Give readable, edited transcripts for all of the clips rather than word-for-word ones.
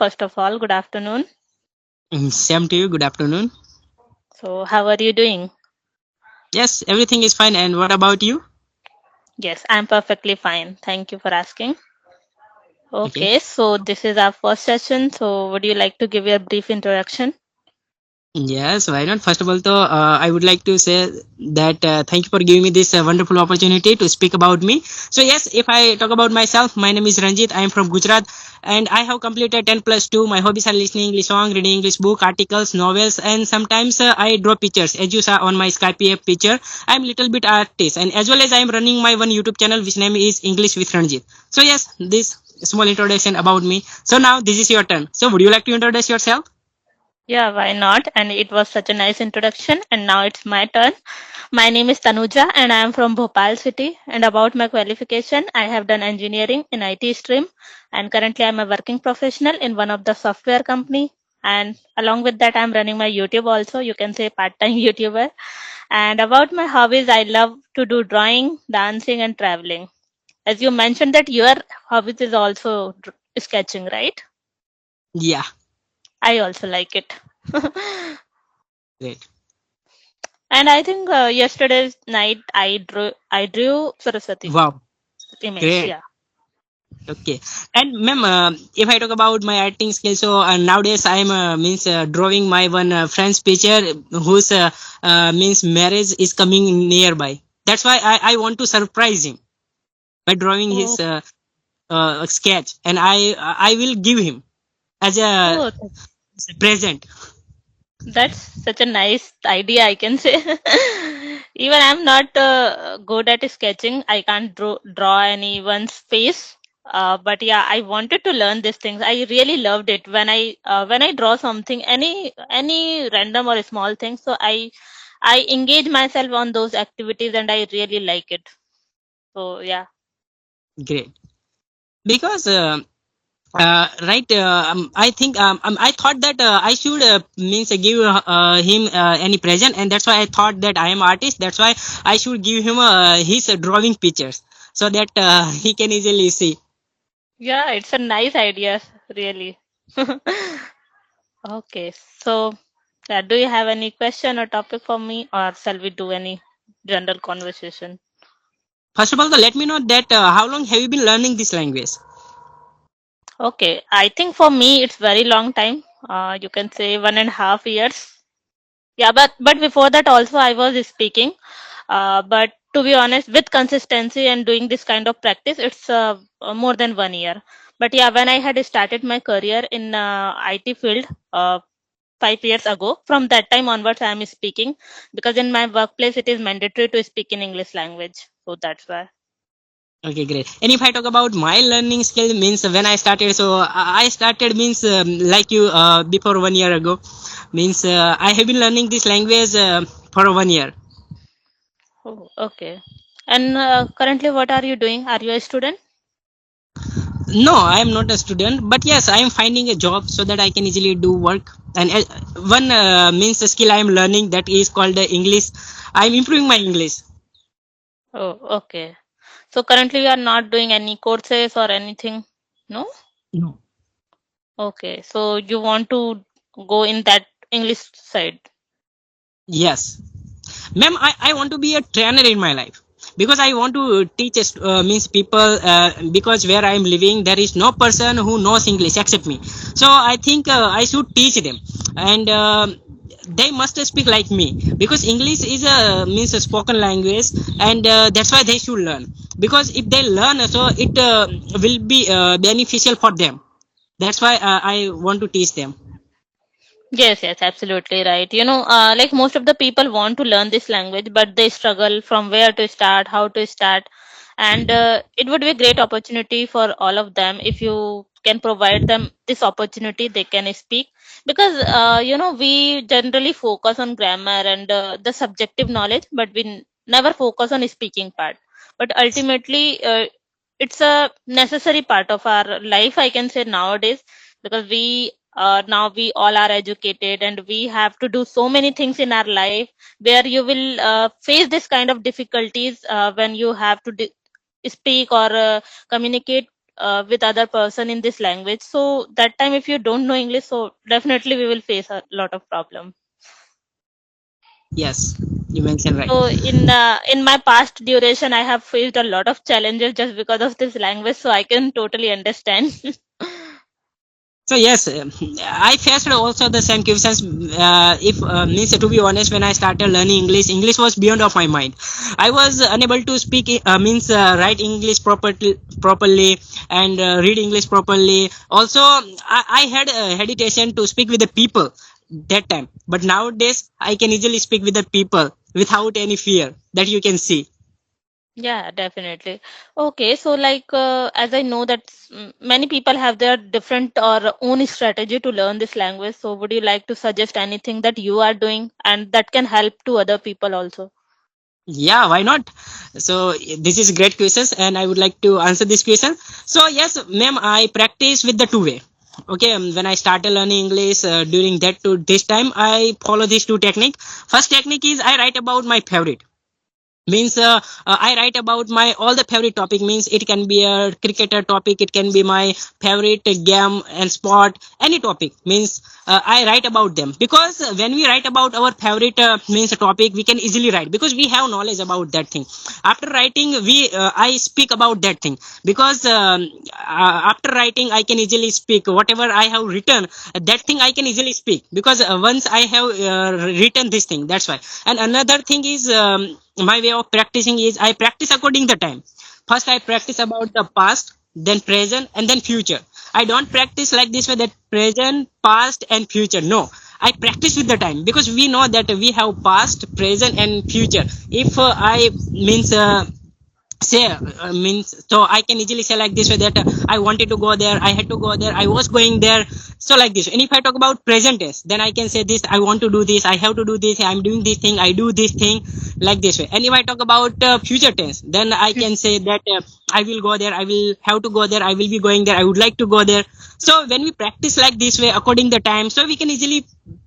First of all, good afternoon. Same to you. Good afternoon. So, how are you doing? Yes, everything is fine. And what about you? Yes, I'm perfectly fine. Thank you for asking. Okay. Okay, so this is our first session. So, would you like to give your brief introduction? Yes, why not? First of all, though, I would like to say that thank you for giving me this wonderful opportunity to speak about me. So, yes, if I talk about myself, my name is Ranjit. I am from Gujarat and I have completed 10 plus 2. My hobbies are listening English song, reading English book, articles, novels, and sometimes I draw pictures. As you saw on my Skype app picture, I'm little bit artist and as well as I am running my one YouTube channel which name is English with Ranjit. So, yes, this small introduction about me. So, now this is your turn. So, would you like to introduce yourself? Yeah, why not? And it was such a nice introduction. And now it's my turn. My name is Tanuja and I am from Bhopal city. And about my qualification, I have done engineering in IT stream. And currently I'm a working professional in one of the software company. And along with that, I'm running my YouTube also. You can say part-time YouTuber. And about my hobbies, I love to do drawing, dancing, and traveling. As you mentioned that your hobbies is also sketching, right? Yeah, I also like it. great. And I think yesterday's night I drew Saraswati Wow, image. great. Yeah. Okay. And ma'am, if I talk about my acting skills, so nowadays I'm means drawing my one friend's picture whose means marriage is coming nearby. That's why I want to surprise him by drawing Oh, his sketch, and I will give him as a oh, present. that's such a nice idea. I can say. Even I'm not good at sketching. I can't draw anyone's face. But yeah, I wanted to learn these things. I really loved it when I draw something, any random or small thing. So I engage myself on those activities, and I really like it. So yeah. Great. Because right, I think I thought that I should means give him any present, and that's why I thought that I am artist. That's why I should give him his drawing pictures so that he can easily see. Yeah, it's a nice idea, really. Okay, so do you have any question or topic for me, or shall we do any general conversation? First of all, let me know that how long have you been learning this language? Okay, I think for me it's very long time. You can say 1.5 years. Yeah, but before that also I was speaking. But to be honest, with consistency and doing this kind of practice, it's more than 1 year. But yeah, when I had started my career in IT field, 5 years ago. From that time onwards, I am speaking because in my workplace it is mandatory to speak in English language. So that's why. Okay, great. And if I talk about my learning skill, means when I started, so I started means like you before 1 year ago, means I have been learning this language for 1 year. Oh, okay. And currently, what are you doing? Are you a student? No, I am not a student, but yes, I am finding a job so that I can easily do work. And one means the skill I am learning that is called English. I am improving my English. Oh, okay. So currently, you are not doing any courses or anything? No? No. Okay. So you want to go in that English side? Yes, ma'am, I want to be a trainer in my life because I want to teach means people because where I am living there is no person who knows English except me. So I think I should teach them and. They must speak like me because English is a means a spoken language and that's why they should learn because if they learn so it will be beneficial for them. That's why I want to teach them. Yes, yes, absolutely right. Like most of the people want to learn this language, but they struggle from where to start, how to start. And it would be a great opportunity for all of them if you can provide them this opportunity, they can speak. Because, we generally focus on grammar and the subjective knowledge, but never focus on speaking part. But ultimately, it's a necessary part of our life, I can say nowadays, because now we all are educated and we have to do so many things in our life where you will face this kind of difficulties when you have to speak or communicate with other person in this language. So that time, if you don't know English, so definitely we will face a lot of problem. Yes, you mentioned right. So in my past duration, I have faced a lot of challenges just because of this language. So I can totally understand. So yes, I faced also the same questions. If means to be honest, when I started learning English, English was beyond of my mind. I was unable to speak means write English properly and read English properly. Also, I had hesitation to speak with the people that time. But nowadays, I can easily speak with the people without any fear that you can see. Yeah, definitely. Okay, so like as I know that many people have their different or own strategy to learn this language. So would you like to suggest anything that you are doing and that can help to other people also? Yeah, why not? So this is great questions, and I would like to answer this question. So yes, ma'am, I practice with the two way. Okay, when I started learning English during that to this time, I follow these two technique. First technique is I write about my favorite means I write about my all the favorite topic means it can be a cricketer topic, it can be my favorite game and sport, any topic means I write about them because when we write about our favorite means topic we can easily write because we have knowledge about that thing. After writing we I speak about that thing because after writing I can easily speak whatever I have written, that thing I can easily speak because once I have written this thing, that's why. And another thing is my way of practicing is I practice according the time. First I practice about the past, then present, and then future. I don't practice like this way that present, past, and future. No, I practice with the time because we know that we have past, present, and future. If I means say means so I can easily say like this way that I wanted to go there, I had to go there, I was going there. So like this, and if I talk about present tense, then I can say this, I want to do this, I have to do this, I'm doing this thing, I do this thing, like this way. And if I talk about future tense, then I can say that I will go there, I will have to go there, I will be going there, I would like to go there. So when we practice like this way according the time, so we can easily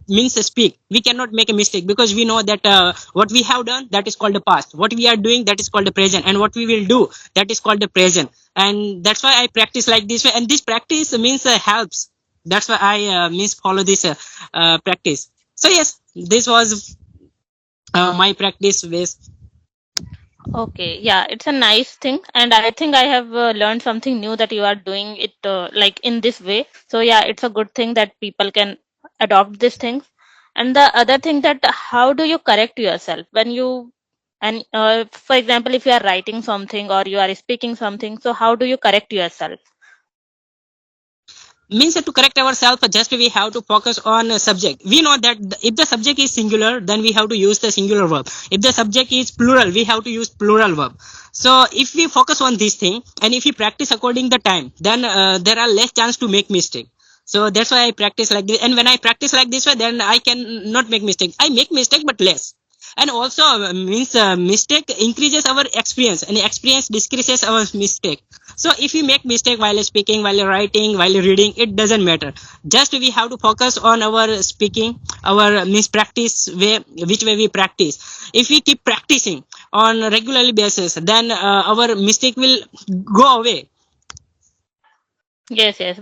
means speak, we cannot make a mistake because we know that what we have done, that is called the past, what we are doing, that is called the present, and what we will do, that is called the present. And that's why I practice like this way, and this practice means helps. That's why I means follow this practice. So yes, this was my practice ways. Okay, yeah, it's a nice thing, and I think I have learned something new that you are doing it like in this way. So yeah, it's a good thing that people can adopt these things. And the other thing that how do you correct yourself when you and for example, if you are writing something or you are speaking something, so how do you correct yourself? Means that to correct ourselves just we have to focus on a subject. We know that if the subject is singular, then we have to use the singular verb. If the subject is plural, we have to use plural verb. So if we focus on this thing and if we practice according the time, then there are less chance to make mistake. So that's why I practice like this, and when I practice like this way, then I can not make mistake, I make mistake but less. And also means mistake increases our experience and experience decreases our mistake. So if we make mistake while speaking, while writing, while reading, it doesn't matter. Just we have to focus on our speaking, our means practice way, which way we practice. If we keep practicing on a regularly basis, then our mistake will go away. Yes, yes.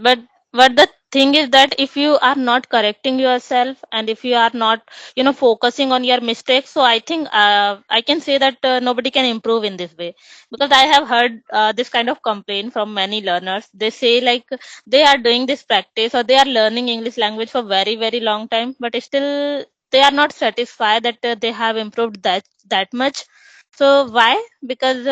But the thing is that if you are not correcting yourself and if you are not, focusing on your mistakes, so I think I can say that nobody can improve in this way because I have heard this kind of complaint from many learners. They say like they are doing this practice or they are learning English language for very very long time, but still they are not satisfied that they have improved that much. So why? Because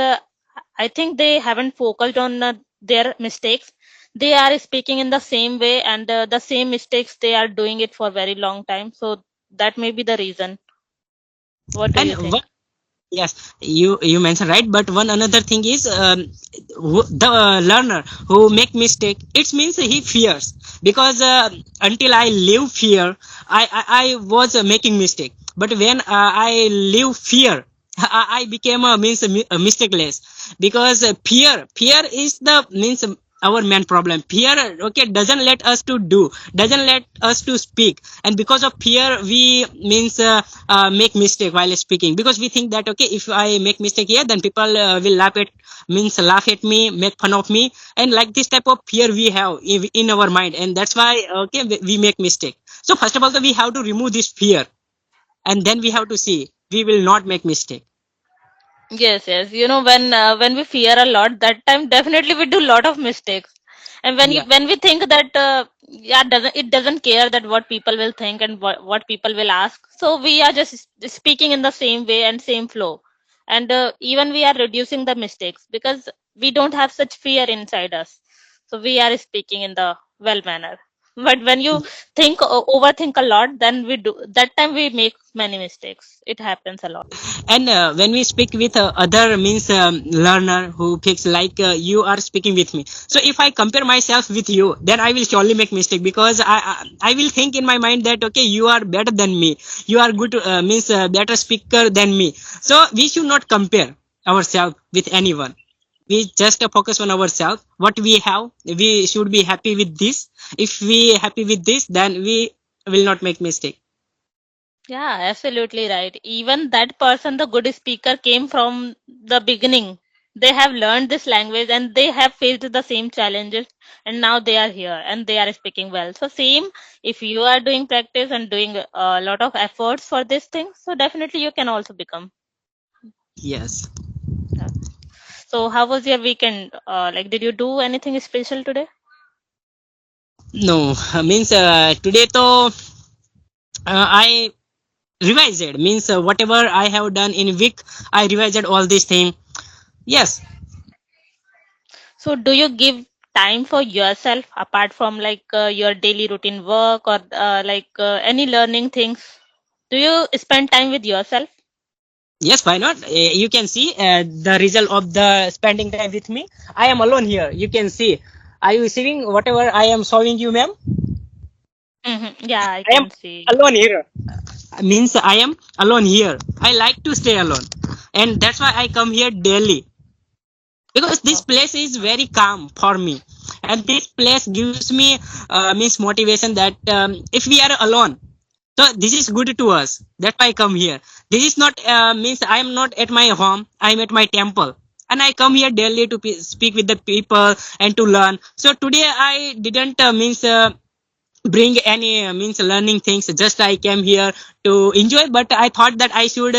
I think they haven't focused on their mistakes. They are speaking in the same way and the same mistakes they are doing it for very long time. So that may be the reason. What do And you what, think? yes, you mentioned right, but one another thing is the learner who make mistake, it means he fears because until I live fear, I was making mistake. But when I live fear, I became a means a mistakeless because fear is the means our main problem. Fear, okay, doesn't let us to do, doesn't let us to speak, and because of fear we means make mistake while speaking, because we think that okay, if I make mistake here, then people will laugh at me, make fun of me, and like this type of fear we have in our mind, and that's why okay, we make mistake. So first of all, we have to remove this fear, and then we have to see we will not make mistake. Yes, yes. When we fear a lot, that time definitely we do a lot of mistakes. And Yeah. when we think that yeah, doesn't care that what people will think and what people will ask. So we are just speaking in the same way and same flow. And even we are reducing the mistakes because we don't have such fear inside us. So we are speaking in the well manner. But when you overthink a lot, then we do that time we make many mistakes. It happens a lot. And when we speak with other means learner who thinks like you are speaking with me, so if I compare myself with you, then I will surely make mistake, because I will think in my mind that okay, you are better than me, you are good means better speaker than me. So we should not compare ourselves with anyone. We just focus on ourselves, what we have, we should be happy with this. If we happy with this, then we will not make mistake. Yeah, absolutely right. Even that person, the good speaker, came from the beginning. They have learned this language and they have faced the same challenges, and now they are here and they are speaking well. So, same if you are doing practice and doing a lot of efforts for this thing, so definitely you can also become. Yes. Yeah. So, how was your weekend? Like, did you do anything special today? No, means today to I revised it, means whatever I have done in week, I revised all these thing. Yes. So, do you give time for yourself apart from like your daily routine work or any learning things? Do you spend time with yourself? Yes, why not? You can see the result of the spending time with me. I am alone here. You can see. Are you receiving whatever I am showing you, ma'am? Yeah, I I am can see. alone here. Means I am alone here. I like to stay alone, and that's why I come here daily, because this Oh, place is very calm for me, and this place gives me means motivation that if we are alone, so this is good to us. That's why I come here. This is not means I am not at my home, I am at my temple, and I come here daily to speak with the people and to learn. So today I didn't means bring any means learning things, just I came here to enjoy, but I thought that I should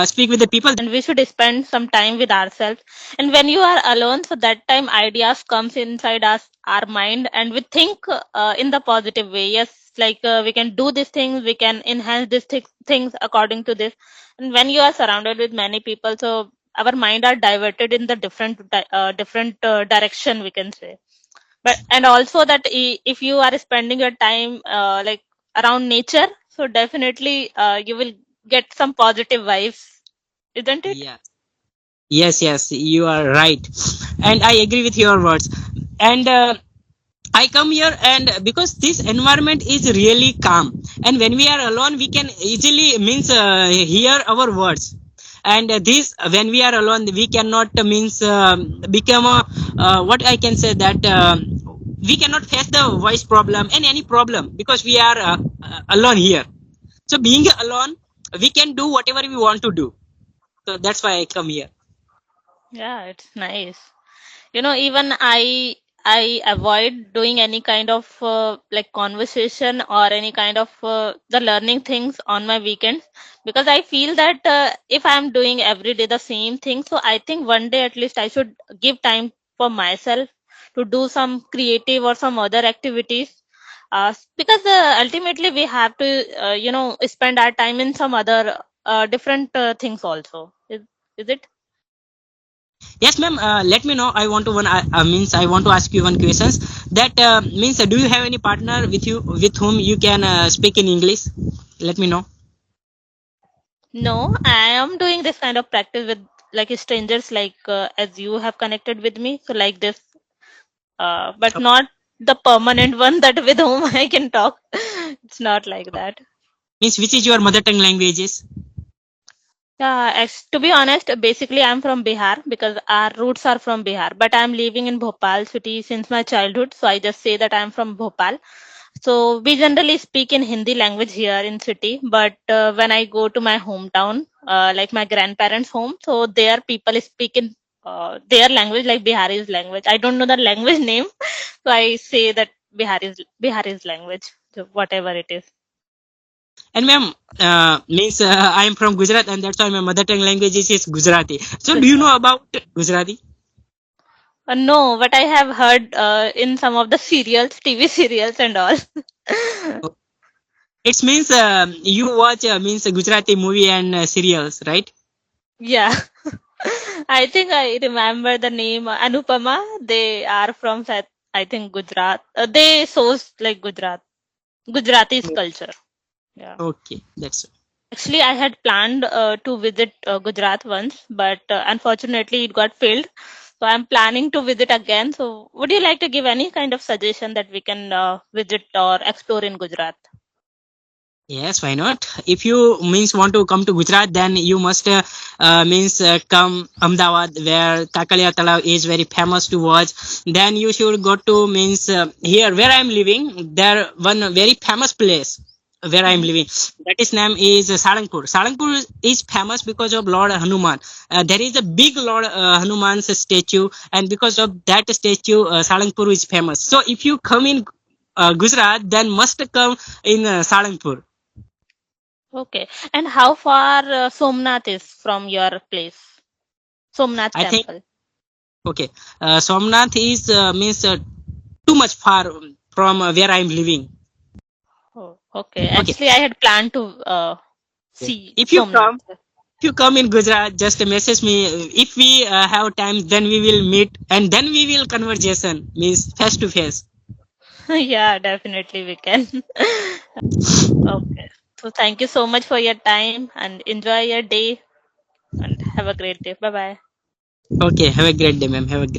speak with the people. and we should spend some time with ourselves. And when you are alone, so that time ideas comes inside us, our mind, and we think in the positive way. Yes, like we can do these things, we can enhance these things according to this. And when you are surrounded with many people, so our mind are diverted in the different direction, we can say. But and also that if you are spending your time around nature, so definitely you will get some positive vibes, isn't it? Yeah. Yes, yes, you are right, and I agree with your words. And I come here, and because this environment is really calm, and when we are alone, we can easily means hear our words. And this, when we are alone, we cannot means become a what I can say that we cannot face the voice problem and any problem, because we are alone here. So being alone, we can do whatever we want to do. So that's why I come here. Yeah, it's nice. Even I avoid doing any kind of like conversation or any kind of the learning things on my weekends, because I feel that if I'm doing every day the same thing, so I think one day at least I should give time for myself to do some creative or some other activities, because ultimately we have to spend our time in some other different things also. Is it? Yes, ma'am. Let me know. I want to one means I want to ask you one questions. That means do you have any partner with you with whom you can speak in English? Let me know. No, I am doing this kind of practice with like strangers, like as you have connected with me. So like this, but Oh, not the permanent one that with whom I can talk. It's not like that. means which is your mother tongue languages? Yeah, to be honest, basically I'm from Bihar because our roots are from Bihar, but I'm living in Bhopal city since my childhood, so I just say that I'm from Bhopal. So we generally speak in Hindi language here in city, but when I go to my hometown, like my grandparents' home, so there people speak in their language, like Bihari's language. I don't know the language name, so I say that Bihari's language, so whatever it is. And ma'am, means I am from Gujarat, and that's why my mother tongue language is Gujarati. So do you know Gujarat. about Gujarati? No, but I have heard in some of the serials, TV serials and all. It means you watch means Gujarati movie and serials, right? Yeah. I think I remember the name Anupama. They are from, I think, Gujarat. They source like Gujarati's culture. Yeah. Okay, that's Actually, I had planned to visit Gujarat once, but unfortunately, it got failed. So I'm planning to visit again. So, would you like to give any kind of suggestion that we can visit or explore in Gujarat? yes. Why not? If you means want to come to Gujarat, then you must means come Ahmedabad, where Kakaliya Talav is very famous to watch. Then you should go to means here where I am living. There one very famous place where I am Mhm. living. That is name is Sarangpur. Sarangpur is famous because of Lord Hanuman. There is a big Lord Hanuman's statue, and because of that statue, Sarangpur is famous. So if you come in Gujarat, then must come in Sarangpur. Okay. And how far Somnath is from your place? Somnath I think temple. okay. Somnath is means too much far from where I am living. Oh, okay. Okay. Actually, I had planned to see If you Somnath. come, if you come in Gujarat, just message me. If we have time, then we will meet and then we will conversation means face to face. Yeah, definitely we can. Okay. So thank you so much for your time and enjoy your day and have a great day. Bye bye. Okay. Have a great day, ma'am. Have a great